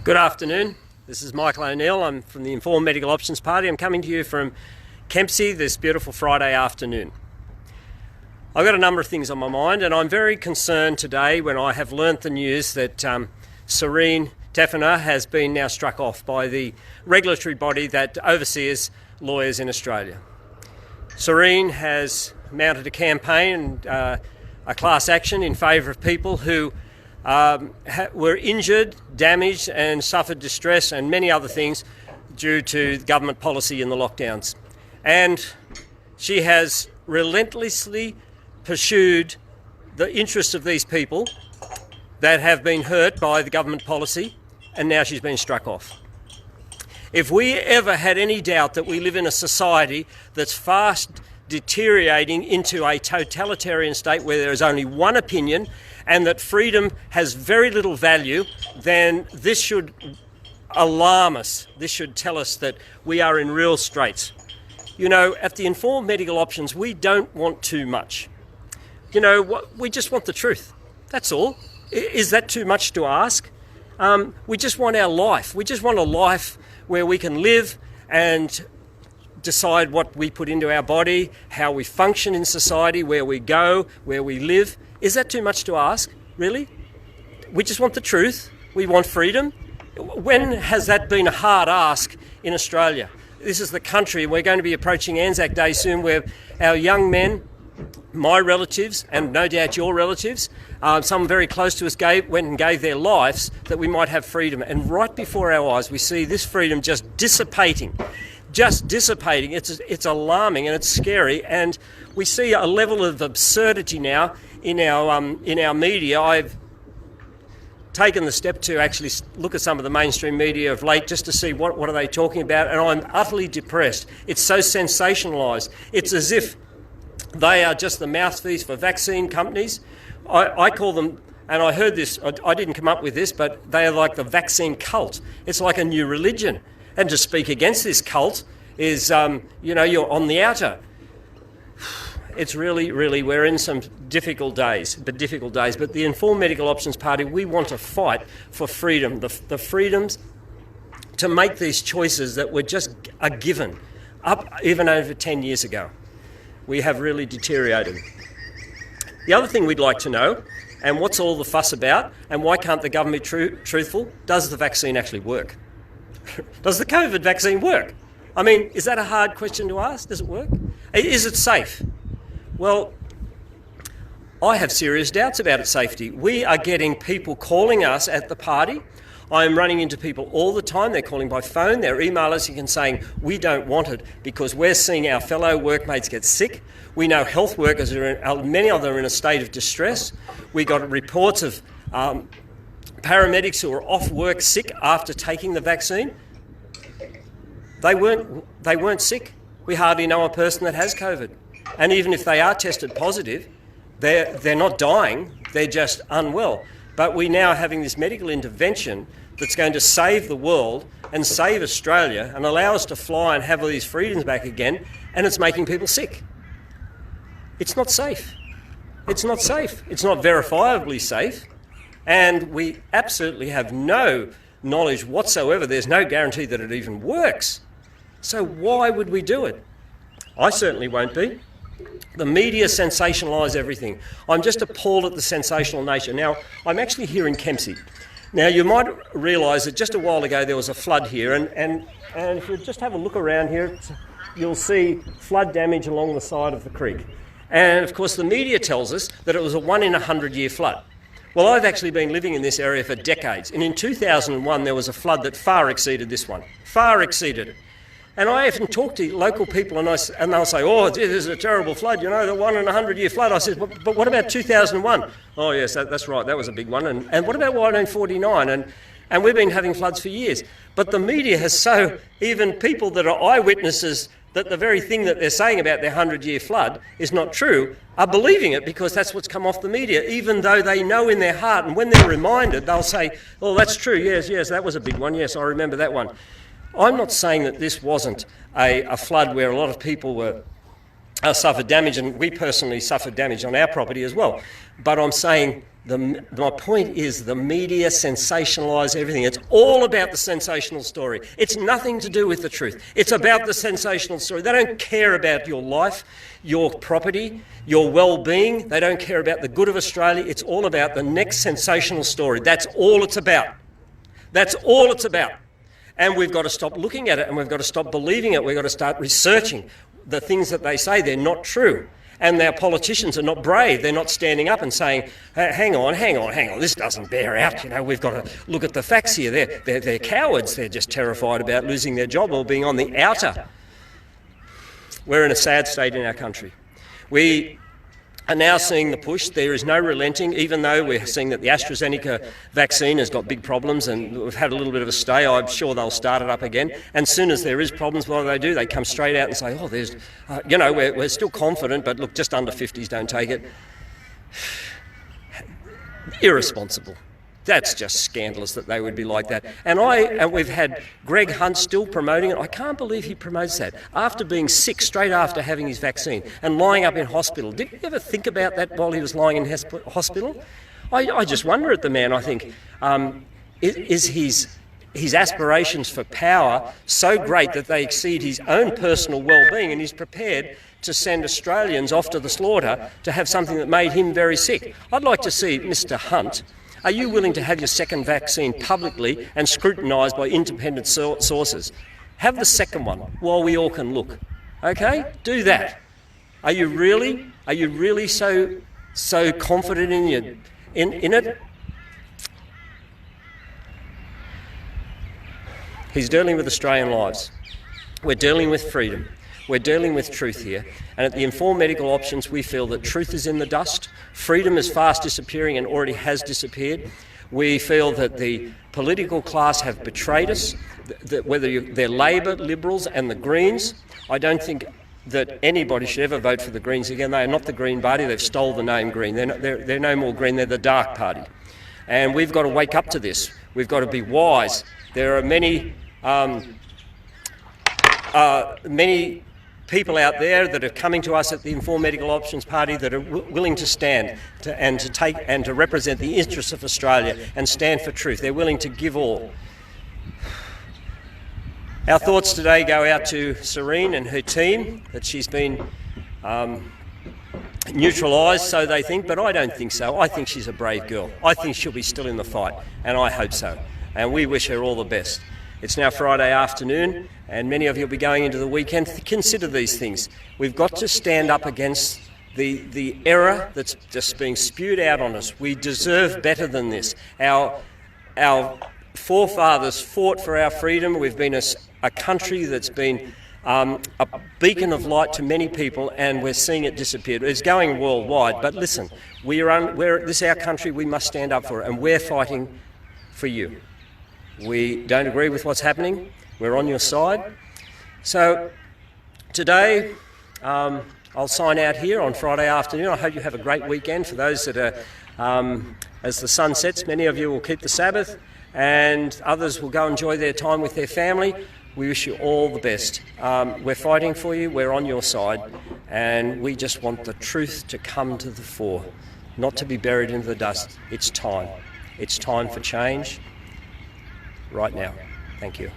Good afternoon. This is Michael O'Neill. I'm from the Informed Medical Options Party. I'm coming to you from Kempsey this beautiful Friday afternoon. I've got a number of things on my mind, and I'm very concerned today when I have learnt the news that Serene Tefener has been now struck off by the regulatory body that oversees lawyers in Australia. Serene has mounted a campaign, a class action in favour of people who were injured, damaged and suffered distress and many other things due to government policy in the lockdowns. And she has relentlessly pursued the interests of these people that have been hurt by the government policy, and now she's been struck off. If we ever had any doubt that we live in a society that's fast deteriorating into a totalitarian state where there is only one opinion and that freedom has very little value, then this should alarm us. This should tell us that we are in real straits. You know, at the Informed Medical Options, we don't want too much. You know, we just want the truth. That's all. Is that too much to ask? We just want our life. We just want a life where we can live and decide what we put into our body, how we function in society, where we go, where we live. Is that too much to ask, really? We just want the truth. We want freedom. When has that been a hard ask in Australia? This is the country. We're going to be approaching Anzac Day soon, where our young men, my relatives, and no doubt your relatives, some very close to us went and gave their lives that we might have freedom. And right before our eyes, we see this freedom just dissipating. It's alarming and it's scary, and we see a level of absurdity now in our media. I've taken the step to actually look at some of the mainstream media of late just to see what are they talking about, and I'm utterly depressed. It's so sensationalised. It's as if they are just the mouthpiece for vaccine companies. I call them, and I heard this, I didn't come up with this, but they are like the vaccine cult. It's like a new religion. And to speak against this cult is, you're on the outer. It's really, we're in some difficult days. But the Informed Medical Options Party, we want to fight for freedom, the freedoms to make these choices that were just a given, up even over 10 years ago. We have really deteriorated. The other thing we'd like to know, and what's all the fuss about, and why can't the government be truthful, does the vaccine actually work? Does the COVID vaccine work? I mean, is that a hard question to ask? Does it work? Is it safe? Well, I have serious doubts about its safety. We are getting people calling us at the party. I am running into people all the time. They're calling by phone, they're emailing and saying, we don't want it because we're seeing our fellow workmates get sick. We know health workers, many of them are in a state of distress. We got reports of paramedics who are off work sick after taking the vaccine. They weren't sick. We hardly know a person that has COVID. And even if they are tested positive, they're not dying, they're just unwell. But we're now having this medical intervention that's going to save the world and save Australia and allow us to fly and have all these freedoms back again, and it's making people sick. It's not safe. It's not safe. It's not verifiably safe. And we absolutely have no knowledge whatsoever. There's no guarantee that it even works. So why would we do it? I certainly won't be. The media sensationalise everything. I'm just appalled at the sensational nature. Now, I'm actually here in Kempsey. Now, you might realise that just a while ago there was a flood here, and if you just have a look around here, you'll see flood damage along the side of the creek. And, of course, the media tells us that it was a 1 in 100-year flood. Well, I've actually been living in this area for decades, and in 2001 there was a flood that far exceeded this one, far exceeded it. And I often talk to local people and they'll say, oh, this is a terrible flood, the 1 in 100-year flood. I said, but what about 2001? Oh, yes, that's right, that was a big one. And what about 1949? And we've been having floods for years. But the media has even people that are eyewitnesses that the very thing that they're saying about their 100-year flood is not true, are believing it because that's what's come off the media, even though they know in their heart, and when they're reminded, they'll say, oh, that's true, yes, that was a big one, yes, I remember that one. I'm not saying that this wasn't a flood where a lot of people suffered damage, and we personally suffered damage on our property as well, but I'm saying My point is the media sensationalise everything. It's all about the sensational story. It's nothing to do with the truth. It's about the sensational story. They don't care about your life, your property, your well-being. They don't care about the good of Australia. It's all about the next sensational story. That's all it's about. That's all it's about. And we've got to stop looking at it, and we've got to stop believing it. We've got to start researching the things that they say. They're not true. And our politicians are not brave. They're not standing up and saying, hang on, this doesn't bear out. We've got to look at the facts here. They're cowards. They're just terrified about losing their job or being on the outer. We're in a sad state in our country. We are now seeing the push. There is no relenting, even though we're seeing that the AstraZeneca vaccine has got big problems and we've had a little bit of a stay. I'm sure they'll start it up again. And as soon as there is problems, what do? They come straight out and say, we're still confident, but look, just under 50s don't take it. Irresponsible. That's just scandalous that they would be like that. And we've had Greg Hunt still promoting it. I can't believe he promotes that after being sick, straight after having his vaccine and lying up in hospital. Did you ever think about that while he was lying in hospital? I just wonder at the man. I think, is his aspirations for power so great that they exceed his own personal well-being, and he's prepared to send Australians off to the slaughter to have something that made him very sick? I'd like to see Mr. Hunt. Are you willing to have your second vaccine publicly and scrutinised by independent sources? Have the second one while we all can look. Okay? Do that. Are you really so confident in it? He's dealing with Australian lives. We're dealing with freedom. We're dealing with truth here. And at the Informed Medical Options, we feel that truth is in the dust. Freedom is fast disappearing and already has disappeared. We feel that the political class have betrayed us, that whether they're Labor, Liberals and the Greens. I don't think that anybody should ever vote for the Greens again. They are not the Green Party. They've stole the name Green. They're no more green. They're the dark party. And we've got to wake up to this. We've got to be wise. There are many people out there that are coming to us at the Informed Medical Options Party that are willing to stand to represent the interests of Australia and stand for truth. They're willing to give all. Our thoughts today go out to Serene and her team, that she's been neutralised, so they think, but I don't think so. I think she's a brave girl. I think she'll be still in the fight, and I hope so. And we wish her all the best. It's now Friday afternoon, and many of you will be going into the weekend. Consider these things. We've got to stand up against the error that's just being spewed out on us. We deserve better than this. Our forefathers fought for our freedom. We've been a country that's been a beacon of light to many people, and we're seeing it disappear. It's going worldwide, but listen, this is our country. We must stand up for it, and we're fighting for you. We don't agree with what's happening. We're on your side. So today, I'll sign out here on Friday afternoon. I hope you have a great weekend. For those that are, as the sun sets, many of you will keep the Sabbath and others will go enjoy their time with their family. We wish you all the best. We're fighting for you. We're on your side. And we just want the truth to come to the fore, not to be buried into the dust. It's time. It's time for change. Right now. Thank you.